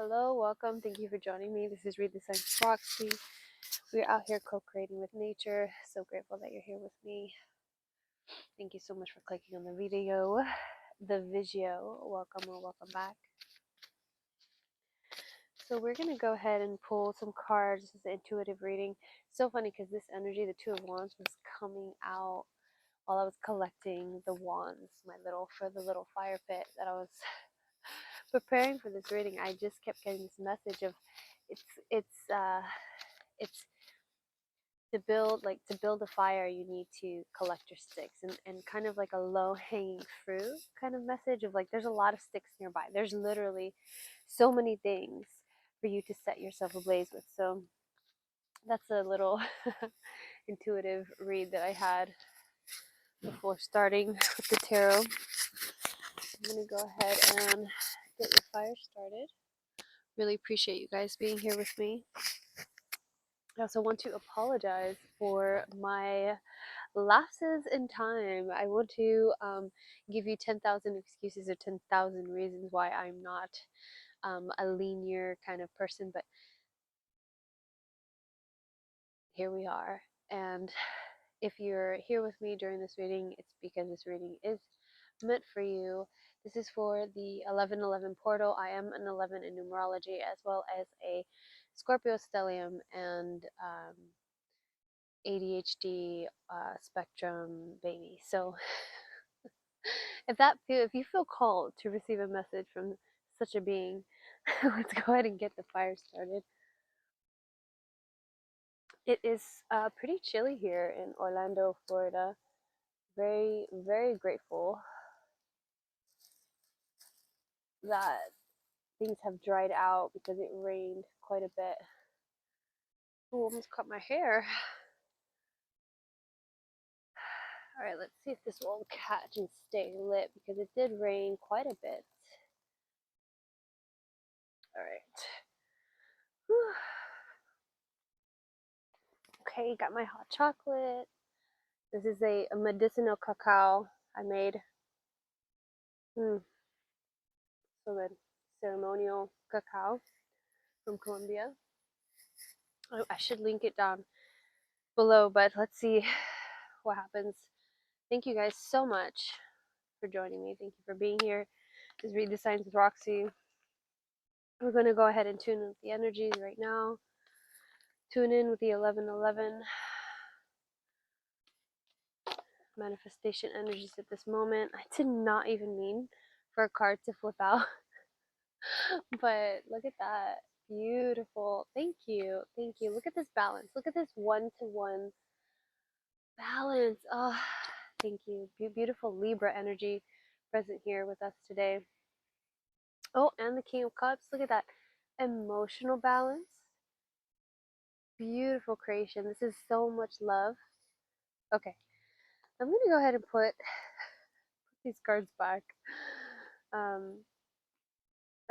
Hello, welcome. Thank you for joining me. This is ReadtheSignswithRoxy. We're out here co-creating with nature. So grateful that you're here with me. Thank you so much for clicking on the video. Welcome or welcome back. So we're going to go ahead and pull some cards. This is an intuitive reading. So funny because this energy, the Two of Wands, was coming out while I was collecting the wands, for the little fire pit that I was preparing for this reading. I just kept getting this message of it's to build a fire, you need to collect your sticks, and kind of like a low hanging fruit kind of message of like there's a lot of sticks nearby. There's literally so many things for you to set yourself ablaze with. So that's a little intuitive read that I had before starting with the tarot. I'm gonna go ahead and get your fire started. Really appreciate you guys being here with me. I also want to apologize for my lapses in time. I want to give you 10,000 excuses or 10,000 reasons why I'm not a linear kind of person, but here we are. And if you're here with me during this reading, it's because this reading is meant for you. This is for the 1111 portal. I am an 11 in numerology, as well as a Scorpio stellium and ADHD spectrum baby. So if you feel called to receive a message from such a being, let's go ahead and get the fire started. It is pretty chilly here in Orlando, Florida. Very, very grateful that things have dried out because it rained quite a bit. Ooh, almost cut my hair. All right, let's see if this will catch and stay lit because it did rain quite a bit. All right. Whew. Okay, got my hot chocolate. This is a medicinal cacao I made. So good. Ceremonial cacao from Colombia. I should link it down below, but let's see what happens. Thank you guys so much for joining me. Thank you for being here. Just Read the Signs with Roxy. We're going to go ahead and tune in with the energies right now. Tune in with the 1111 manifestation energies at this moment. I did not even mean for a card to flip out, but look at that. Beautiful. Thank you. Thank you. Look at this balance. Look at this one-to-one balance. Oh, thank you. Beautiful Libra energy present here with us today. Oh, and the King of Cups. Look at that. Emotional balance. Beautiful creation. This is so much love. Okay. I'm going to go ahead and put these cards back.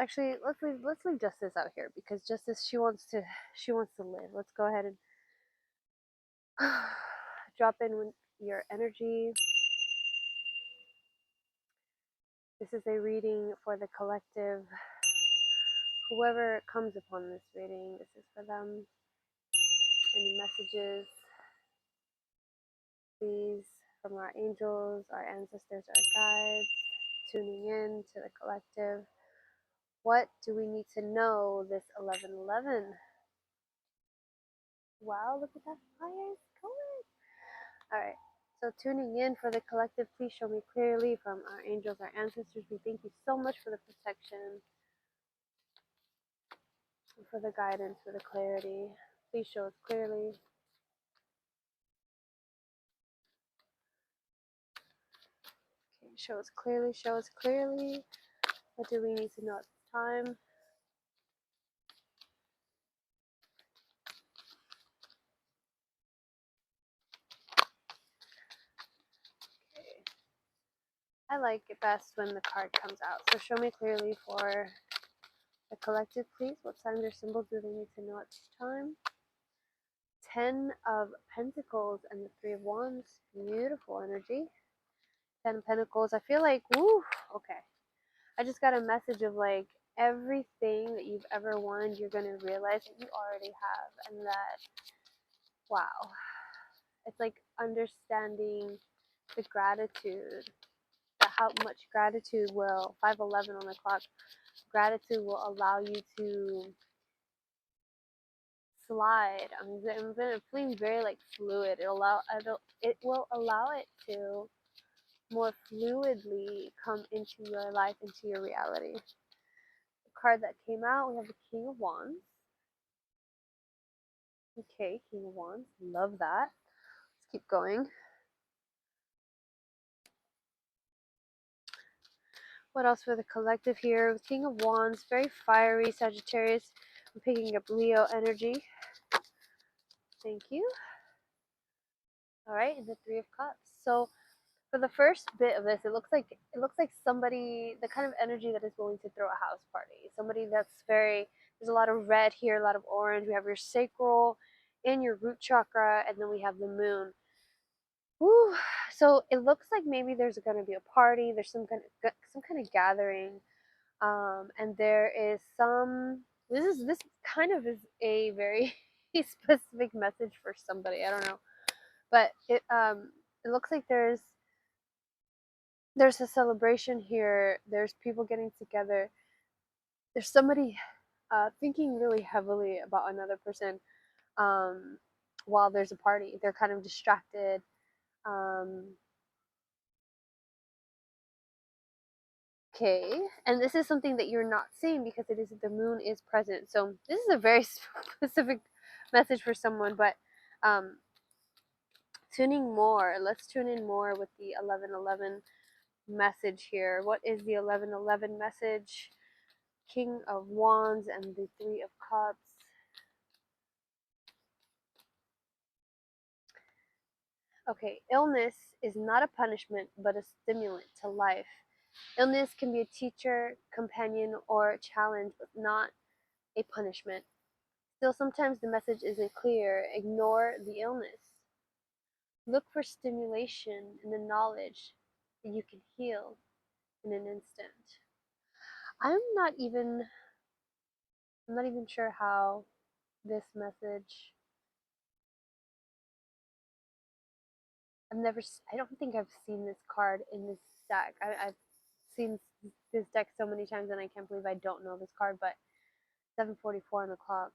Actually, let's leave Justice out here because Justice, she wants to live. Let's go ahead and drop in with your energy. This is a reading for the collective. Whoever comes upon this reading, this is for them. Any messages, please, from our angels, our ancestors, our guides, tuning in to the collective. What do we need to know this 1111? Wow, look at that fire going. All right. So tuning in for the collective, please show me clearly from our angels, our ancestors. We thank you so much for the protection, for the guidance, for the clarity. Please show us clearly. Okay, show us clearly, show us clearly. What do we need to know at this time? Okay. I like it best when the card comes out. So show me clearly for the collective, please. What signs or symbols do they need to know at this time? 10 of Pentacles and the 3 of Wands. Beautiful energy. 10 of Pentacles. I feel like, woo, okay. I just got a message of like everything that you've ever wanted, you're going to realize that you already have, and that, wow, it's like understanding the gratitude, that how much gratitude will, 5:11 on the clock, gratitude will allow you to slide. I'm feeling very like fluid. It will allow it to more fluidly come into your life, into your reality. The card that came out, we have the King of Wands. Okay, King of Wands, love that. Let's keep going. What else for the collective here? King of Wands, very fiery Sagittarius. I'm picking up Leo energy. Thank you. All right, and the Three of Cups. So for the first bit of this, it looks like somebody, the kind of energy that is willing to throw a house party. Somebody that's very, there's a lot of red here, a lot of orange. We have your sacral and your root chakra, and then we have the moon. Woo. So it looks like maybe there's going to be a party. There's some kind of gathering, and there is some. This kind of is a very specific message for somebody. I don't know, but it looks like there's a celebration here. There's people getting together. There's somebody thinking really heavily about another person while there's a party. They're kind of distracted. Um, okay, and this is something that you're not seeing because it is the moon is present. So this is a very specific message for someone, but um, tuning more. Let's tune in more with the 11:11 message here. What is the 11:11 message? King of Wands and the Three of Cups. Okay, illness is not a punishment but a stimulant to life. Illness can be a teacher, companion, or a challenge, but not a punishment. Still, sometimes the message isn't clear. Ignore the illness. Look for stimulation in the knowledge that you can heal in an instant. I'm not even I'm not even sure how this message. I don't think I've seen this card in this deck. I've seen this deck so many times and I can't believe I don't know this card, but 7:44 on the clock.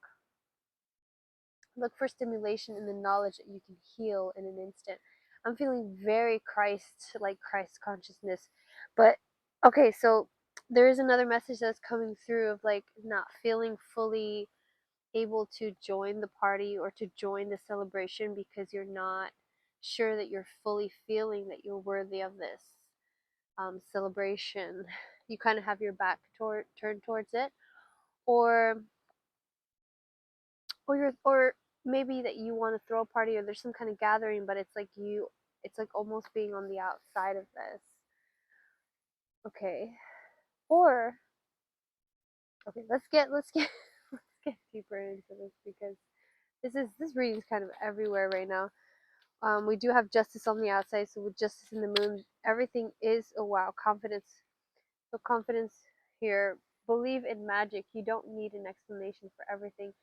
Look for stimulation in the knowledge that you can heal in an instant. I'm feeling very Christ consciousness. But okay, so there is another message that's coming through of like not feeling fully able to join the party or to join the celebration because you're not sure that you're fully feeling that you're worthy of this celebration. You kind of have your back turned towards it, or or maybe that you want to throw a party or there's some kind of gathering, but it's like almost being on the outside of this. Okay, or okay, let's get deeper into this because this reading's kind of everywhere right now. We do have justice on the outside, so with justice in the moon, everything is a wow. Confidence. So confidence here. Believe in magic. You don't need an explanation for everything.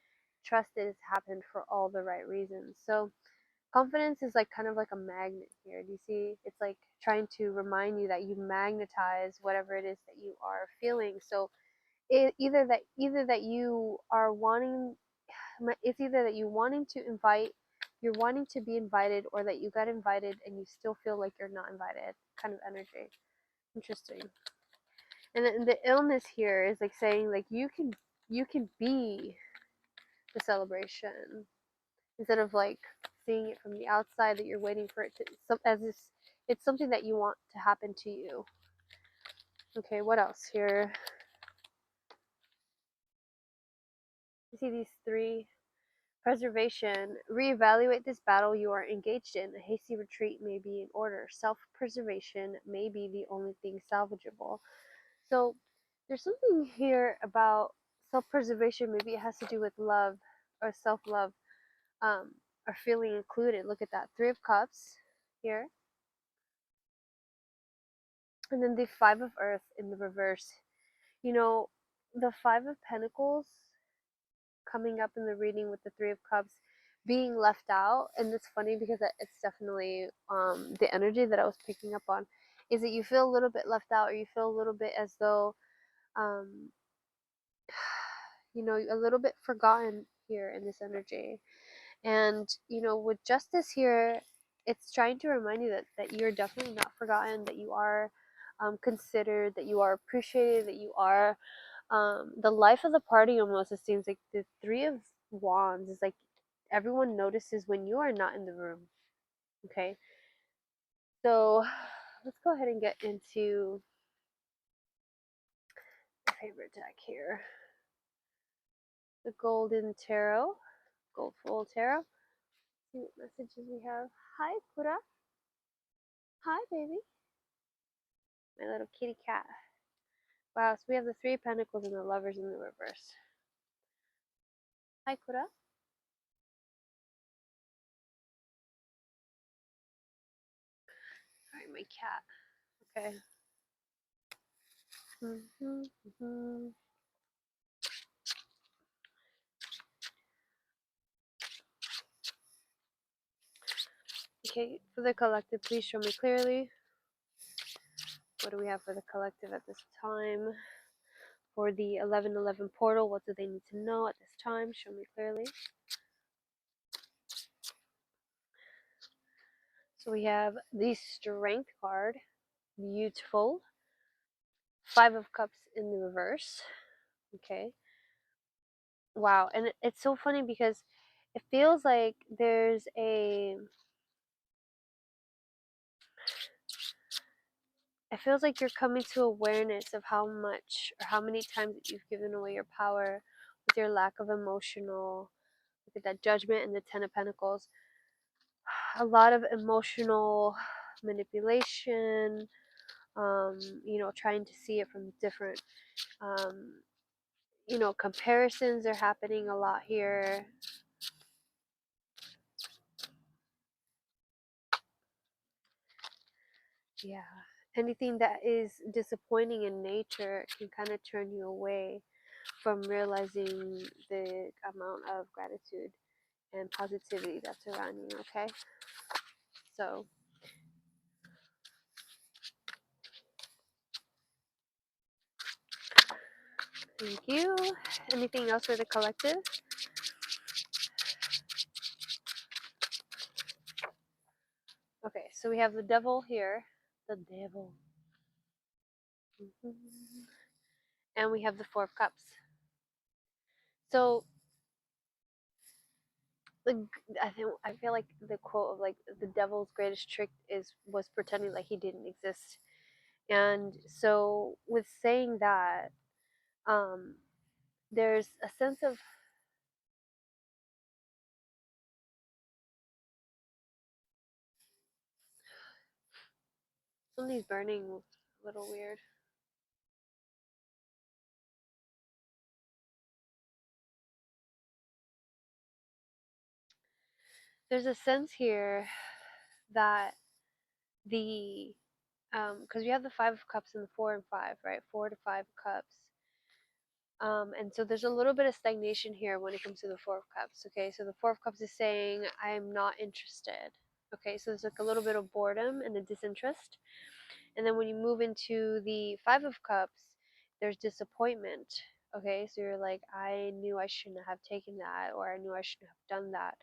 Trust it has happened for all the right reasons. So confidence is like kind of like a magnet here. Do you see? It's like trying to remind you that you magnetize whatever it is that you are feeling. So either that you are wanting, it's either that you wanting to invite, you're wanting to be invited, or that you got invited and you still feel like you're not invited. Kind of energy. Interesting. And then the illness here is like saying like you can be the celebration instead of like seeing it from the outside that you're waiting for it to as if it's something that you want to happen to you. Okay, what else here? You see these three. Preservation. Reevaluate this battle you are engaged in. A hasty retreat may be in order. Self-preservation may be the only thing salvageable. So there's something here about self-preservation. Maybe it has to do with love or self-love, or feeling included. Look at that. Three of Cups here. And then the Five of Earth in the reverse. You know, the Five of Pentacles coming up in the reading with the Three of Cups being left out, and it's funny because it's definitely the energy that I was picking up on, is that you feel a little bit left out, or you feel a little bit as though um, a little bit forgotten here in this energy. And with Justice here, it's trying to remind you that you're definitely not forgotten, that you are considered, that you are appreciated, that you are the life of the party. Almost, it seems like the Three of Wands is like everyone notices when you are not in the room. Okay, so let's go ahead and get into the favorite deck here, the Golden Tarot, Gold Fold Tarot. See what messages we have. Hi, Kura. Hi, baby. My little kitty cat. Wow, so we have the Three of Pentacles and the Lovers in the reverse. Hi, Kura. Alright, my cat. Okay. Okay, for the collective, please show me clearly. What do we have for the collective at this time? For the 1111 portal, what do they need to know at this time? Show me clearly. So we have the Strength card. Beautiful. Five of Cups in the reverse. Okay. Wow, and it's so funny because it feels like there's a it feels like you're coming to awareness of how much or how many times that you've given away your power with your lack of emotional, look at that Judgment and the Ten of Pentacles. A lot of emotional manipulation, trying to see it from different, comparisons are happening a lot here. Yeah. Anything that is disappointing in nature can kind of turn you away from realizing the amount of gratitude and positivity that's around you, okay? So, thank you. Anything else for the collective? Okay, so we have the Devil here. The Devil. And we have the Four of Cups. So, I feel like the quote of like the devil's greatest trick was pretending like he didn't exist. And so with saying that, um, there's a sense of something's burning a little weird. There's a sense here that the because we have the Five of Cups and the Four and Five, right? Four to Five Cups. And so there's a little bit of stagnation here when it comes to the Four of Cups. Okay, so the Four of Cups is saying I'm not interested. Okay, so there's like a little bit of boredom and a disinterest. And then when you move into the Five of Cups, there's disappointment. Okay, so you're like, I knew I shouldn't have taken that, or I knew I shouldn't have done that.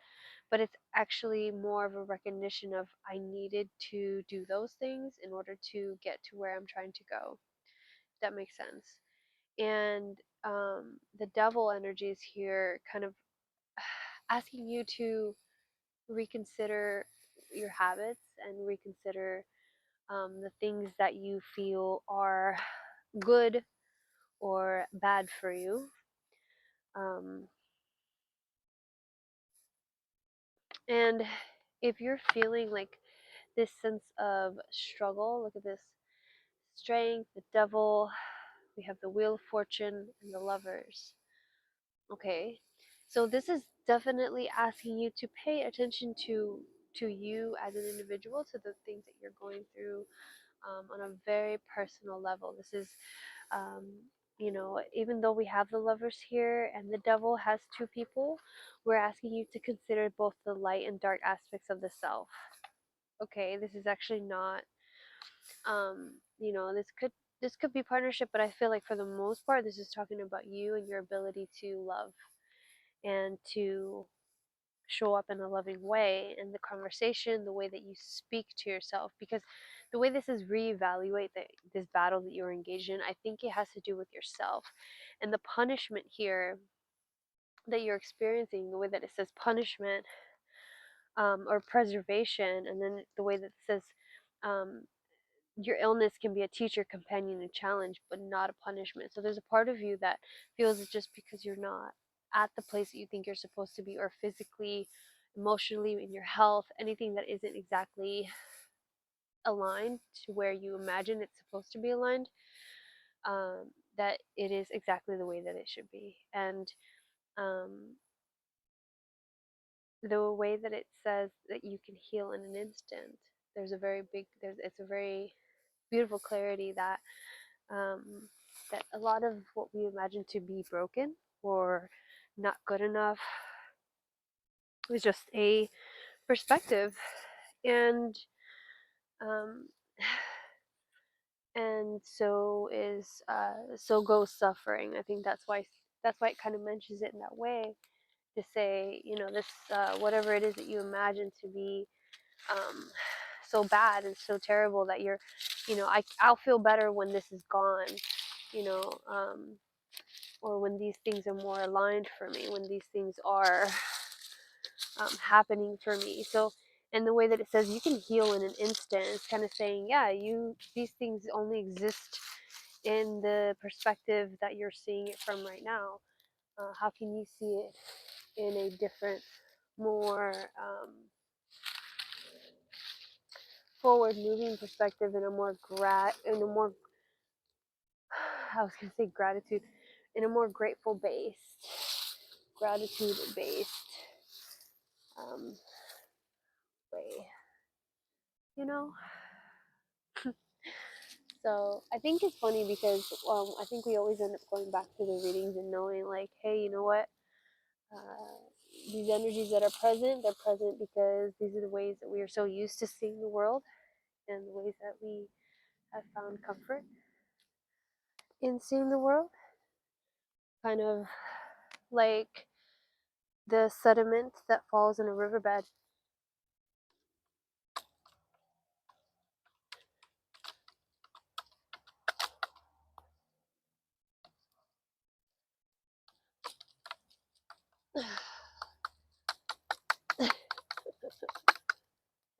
But it's actually more of a recognition of I needed to do those things in order to get to where I'm trying to go. If that makes sense. And the Devil energies here kind of asking you to reconsider your habits and reconsider the things that you feel are good or bad for you. Um, and if you're feeling like this sense of struggle, look at this Strength, the Devil, we have the Wheel of Fortune, and the Lovers. Okay, so this is definitely asking you to pay attention to you as an individual, to the things that you're going through on a very personal level. This is um, even though we have the lovers here and the devil has two people, we're asking you to consider both the light and dark aspects of the self. Okay, this is actually not, this could be partnership, but I feel like for the most part, this is talking about you and your ability to love and to show up in a loving way in the conversation, the way that you speak to yourself. Because the way this is reevaluate this battle that you're engaged in, I think it has to do with yourself. And the punishment here that you're experiencing, the way that it says punishment, or preservation, and then the way that it says, um, your illness can be a teacher, companion, and challenge, but not a punishment. So there's a part of you that feels that just because you're not at the place that you think you're supposed to be, or physically, emotionally, in your health, anything that isn't exactly aligned to where you imagine it's supposed to be aligned, that it is exactly the way that it should be. And the way that it says that you can heal in an instant, it's a very beautiful clarity that, um, that a lot of what we imagine to be broken or not good enough is just a perspective. And um, and so goes suffering. I think that's why it kind of mentions it in that way, to say, this, whatever it is that you imagine to be, um, so bad and so terrible that I'll feel better when this is gone, you know um, or when these things are more aligned for me, when these things are, happening for me. So, and the way that it says you can heal in an instant, it's kind of saying, yeah, these things only exist in the perspective that you're seeing it from right now. How can you see it in a different, more, forward moving perspective, in a more I was gonna say gratitude, in a more gratitude based, um, way, you know. So I think it's funny because, I think we always end up going back to the readings and knowing, like, hey, you know what? These energies that are present, they're present because these are the ways that we are so used to seeing the world, and the ways that we have found comfort in seeing the world. Kind of like the sediment that falls in a riverbed.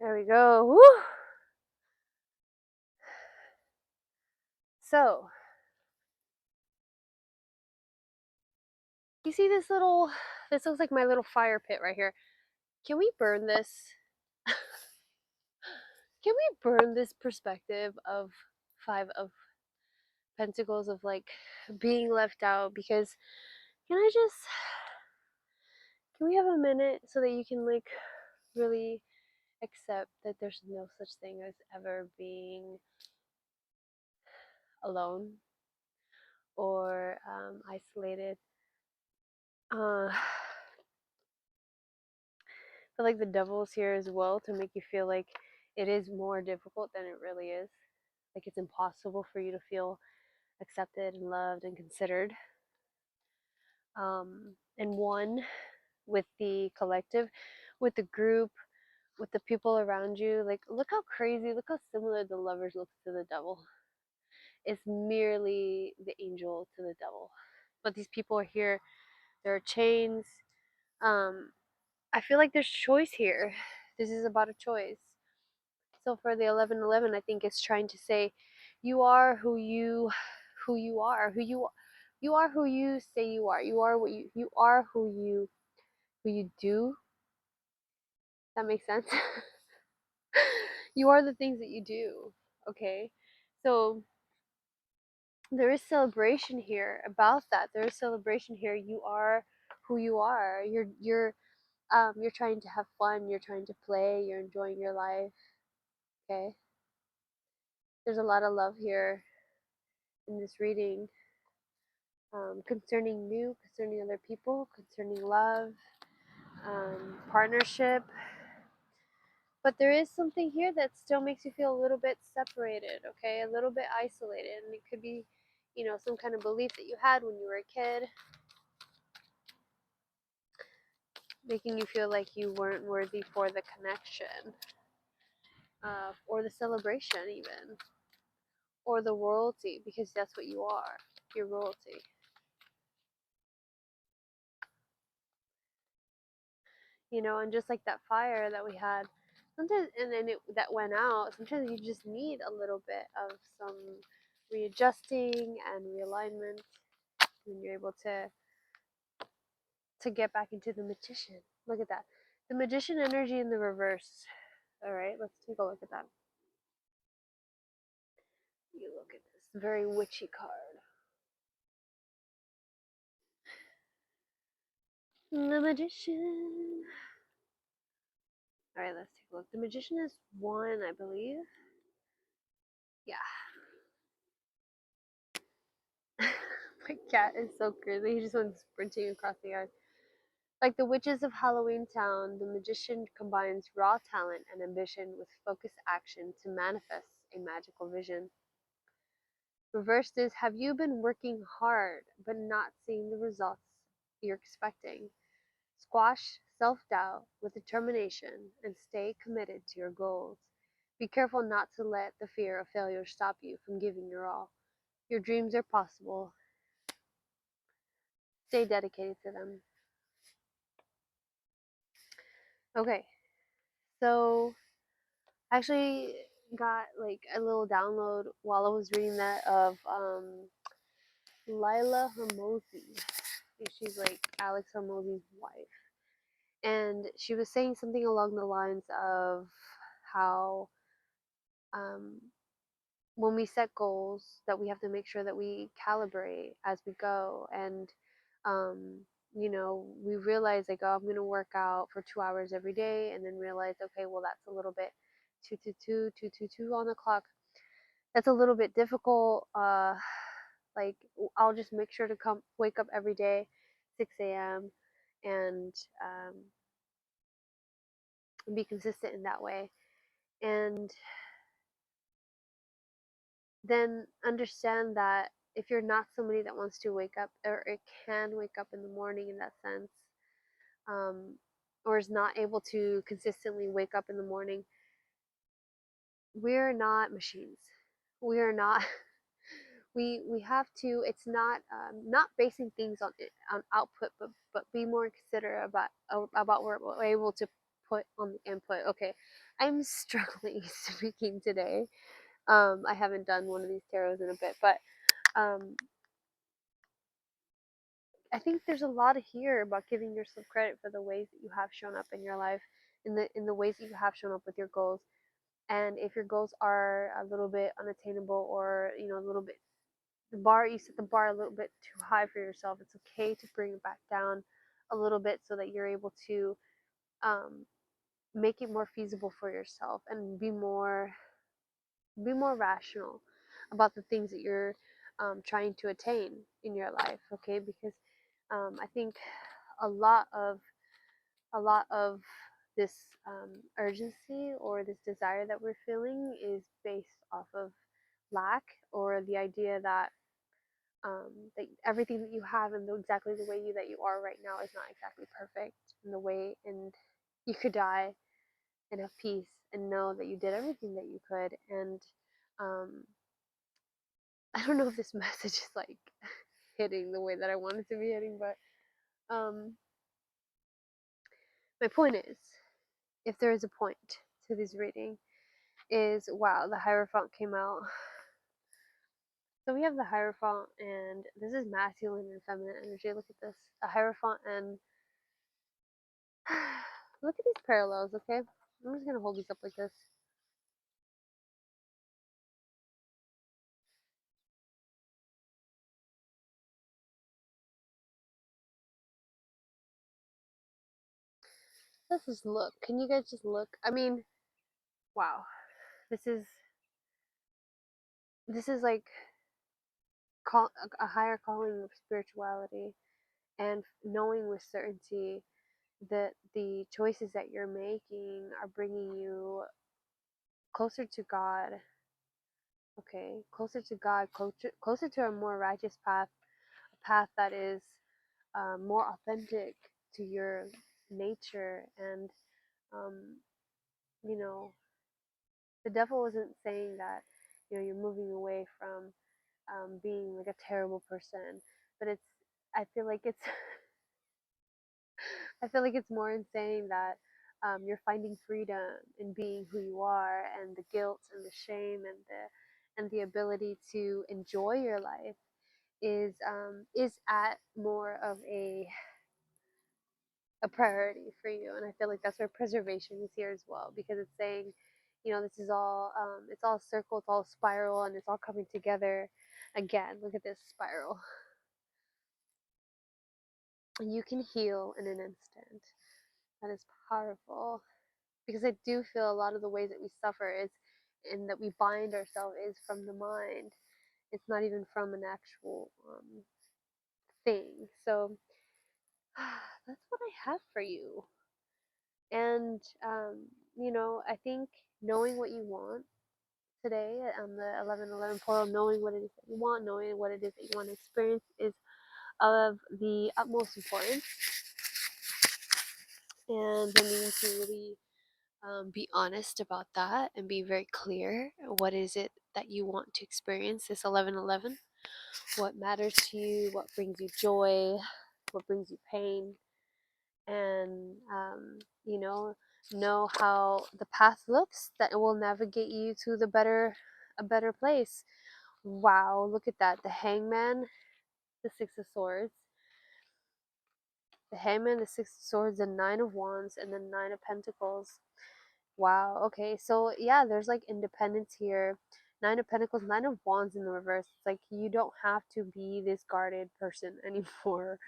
There we go. Woo! So, you see this looks like my little fire pit right here. Can we burn this? Can we burn this perspective of Five of Pentacles, of like being left out? Because can I just, can we have a minute so that you can like really accept that there's no such thing as ever being alone or, isolated? I feel like the devil's here as well to make you feel like it is more difficult than it really is. Like it's impossible for you to feel accepted and loved and considered, and one with the collective, with the group, with the people around you. Like, look how crazy, look how similar the lovers looks to the devil. It's merely the angel to the devil. But these people are here, there are chains. Um, I feel like there's choice here. This is about a choice. So for the 1111, I think it's trying to say, you are who you are, you are who you say you are. You are what you are who you do. That makes sense. You are the things that you do. Okay, so there is celebration here about that. There is celebration here. You are who you are. You're trying to have fun. You're trying to play. You're enjoying your life. Okay, there's a lot of love here in this reading. concerning other people, concerning love, partnership. But there is something here that still makes you feel a little bit separated, okay? A little bit isolated. And it could be, some kind of belief that you had when you were a kid, making you feel like you weren't worthy for the connection, or the celebration, even, or the royalty, because that's what you are. You're royalty. And just like that fire that we had, sometimes, and then that went out, sometimes you just need a little bit of some readjusting and realignment, and you're able to get back into the magician. Look at that. The magician energy in the reverse. All right, let's take a look at that. You look at this very witchy card. The magician. All right, let's take a look. The magician is one, I believe. Yeah. My cat is so crazy. He just went sprinting across the yard. Like the witches of Halloween Town, the magician combines raw talent and ambition with focused action to manifest a magical vision. Reversed is, have you been working hard but not seeing the results you're expecting? Squash self doubt with determination and stay committed to your goals. Be careful not to let the fear of failure stop you from giving your all. Your dreams are possible. Stay dedicated to them. Okay, so I actually got like a little download while I was reading that of Lila Hormozi. She's like Alex Hormozi's wife. And she was saying something along the lines of how um, when we set goals, that we have to make sure that we calibrate as we go. And um, we realize like, oh, I'm going to work out for 2 hours every day, and then realize, okay, well, that's a little bit two on the clock. That's a little bit difficult. Like, I'll just make sure to wake up every day 6 a.m. and be consistent in that way, and then understand that if you're not somebody that wants to wake up, or it can wake up in the morning in that sense, um, or is not able to consistently wake up in the morning, we're not machines. We are not. We have to. It's not basing things on output, but be more considerate about what we're able to put on the input. Okay, I'm struggling speaking today. I haven't done one of these tarots in a bit, but um, I think there's a lot here about giving yourself credit for the ways that you have shown up in your life, in the ways that you have shown up with your goals. And if your goals are a little bit unattainable, or a little bit, you set the bar a little bit too high for yourself, it's okay to bring it back down a little bit so that you're able to um, make it more feasible for yourself, and be more rational about the things that you're trying to attain in your life. Okay, because I think a lot of this urgency, or this desire that we're feeling, is based off of lack, or the idea that everything that you have, and exactly the way that you are right now, is not exactly perfect, and you could die and have peace and know that you did everything that you could. And um, I don't know if this message is like hitting the way that I want it to be hitting, but my point is, if there is a point to this reading, is, wow, the Hierophant came out. So we have the Hierophant, and this is masculine and feminine energy. Look at this. A Hierophant, and look at these parallels, okay? I'm just going to hold these up like this. Let's just look. Can you guys just look? I mean, wow. This is like a higher calling of spirituality, and knowing with certainty that the choices that you're making are bringing you closer to God, okay, closer to God, closer to a more righteous path, a path that is more authentic to your nature. And um, you know, the devil isn't saying that you're moving away from being like a terrible person, but I feel like it's I feel like it's more in saying that you're finding freedom in being who you are, and the guilt and the shame and the ability to enjoy your life is at more of a priority for you. And I feel like that's where preservation is here as well, because it's saying, this is all it's all circle, it's all spiral, and it's all coming together again. Look at this spiral, and you can heal in an instant. That is powerful, because I do feel a lot of the ways that we suffer is and that we bind ourselves is from the mind. It's not even from an actual thing. So that's what I have for you. And I think knowing what you want today on the 11:11 portal, knowing what it is that you want, knowing what it is that you want to experience is of the utmost importance. And I need to really be honest about that and be very clear. What is it that you want to experience this 11:11? What matters to you? What brings you joy? What brings you pain? And know how the path looks that will navigate you to a better place. Wow, look at that. The Hangman, the Six of Swords, the Hangman, the Six of Swords, the Nine of Wands, and the Nine of Pentacles. Wow. Okay. So yeah, there's like independence here. Nine of Pentacles, Nine of Wands in the reverse. It's like you don't have to be this guarded person anymore.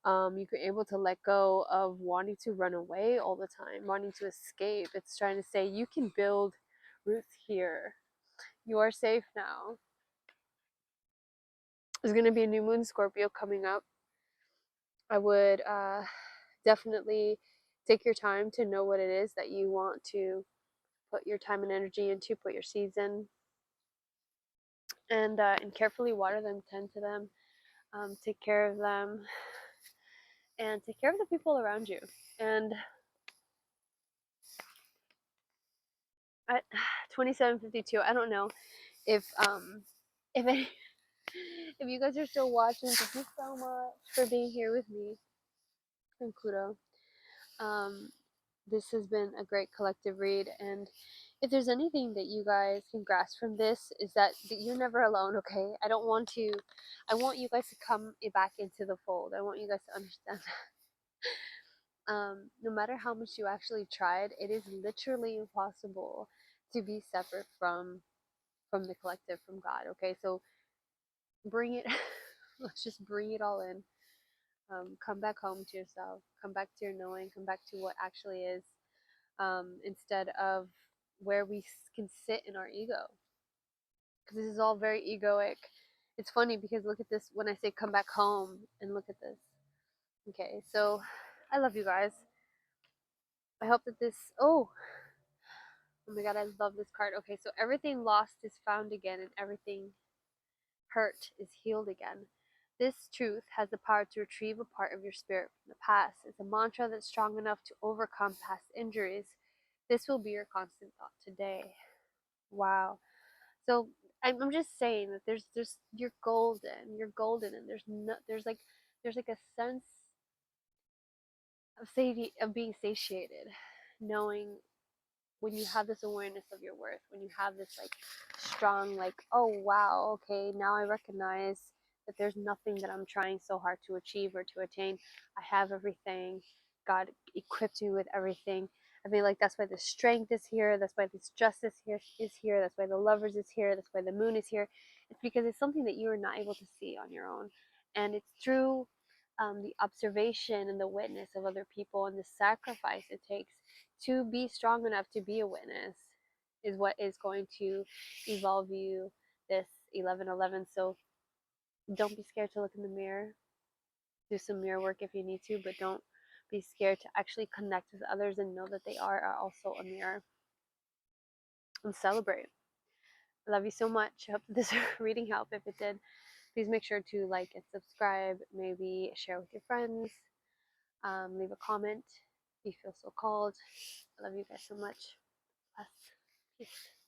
You're able to let go of wanting to run away all the time, wanting to escape. It's trying to say you can build roots here. You are safe now. There's gonna be a new moon Scorpio coming up. I would definitely take your time to know what it is that you want to put your time and energy into, put your seeds in, and carefully water them, tend to them, take care of them, and take care of the people around you. And at 27:52, I don't know if any, if you guys are still watching. Thank you so much for being here with me, and Kudo. Um, this has been a great collective read, and if there's anything that you guys can grasp from this, is that you're never alone. Okay, I want you guys to come back into the fold. I want you guys to understand no matter how much you actually tried, it is literally impossible to be separate from the collective, from God. Okay, so bring it. Let's just bring it all in. Come back home to yourself. Come back to your knowing. Come back to what actually is, instead of where we can sit in our ego. Because this is all very egoic. It's funny because look at this. When I say come back home, and look at this. Okay, so I love you guys. I hope that this. Oh my god, I love this card. Okay, so everything lost is found again, and everything hurt is healed again. This truth has the power to retrieve a part of your spirit from the past. It's a mantra that's strong enough to overcome past injuries. This will be your constant thought today. Wow. So I'm just saying that there's you're golden, and there's like a sense of of being satiated, knowing when you have this awareness of your worth, when you have this like strong, like, oh wow, okay, now I recognize that there's nothing that I'm trying so hard to achieve or to attain. I have everything. God equipped me with everything. I mean, like, that's why the strength is here. That's why this justice here is here. That's why the lovers is here. That's why the moon is here. It's because it's something that you are not able to see on your own. And it's through the observation and the witness of other people and the sacrifice it takes to be strong enough to be a witness is what is going to evolve you this 11:11. So Don't be scared to look in the mirror. Do some mirror work if you need to, but don't be scared to actually connect with others and know that they are also a mirror, and celebrate. I love you so much. I hope this reading helped. If it did, please make sure to like and subscribe. Maybe share with your friends. Leave a comment if you feel so called. I love you guys so much. Bless. Peace.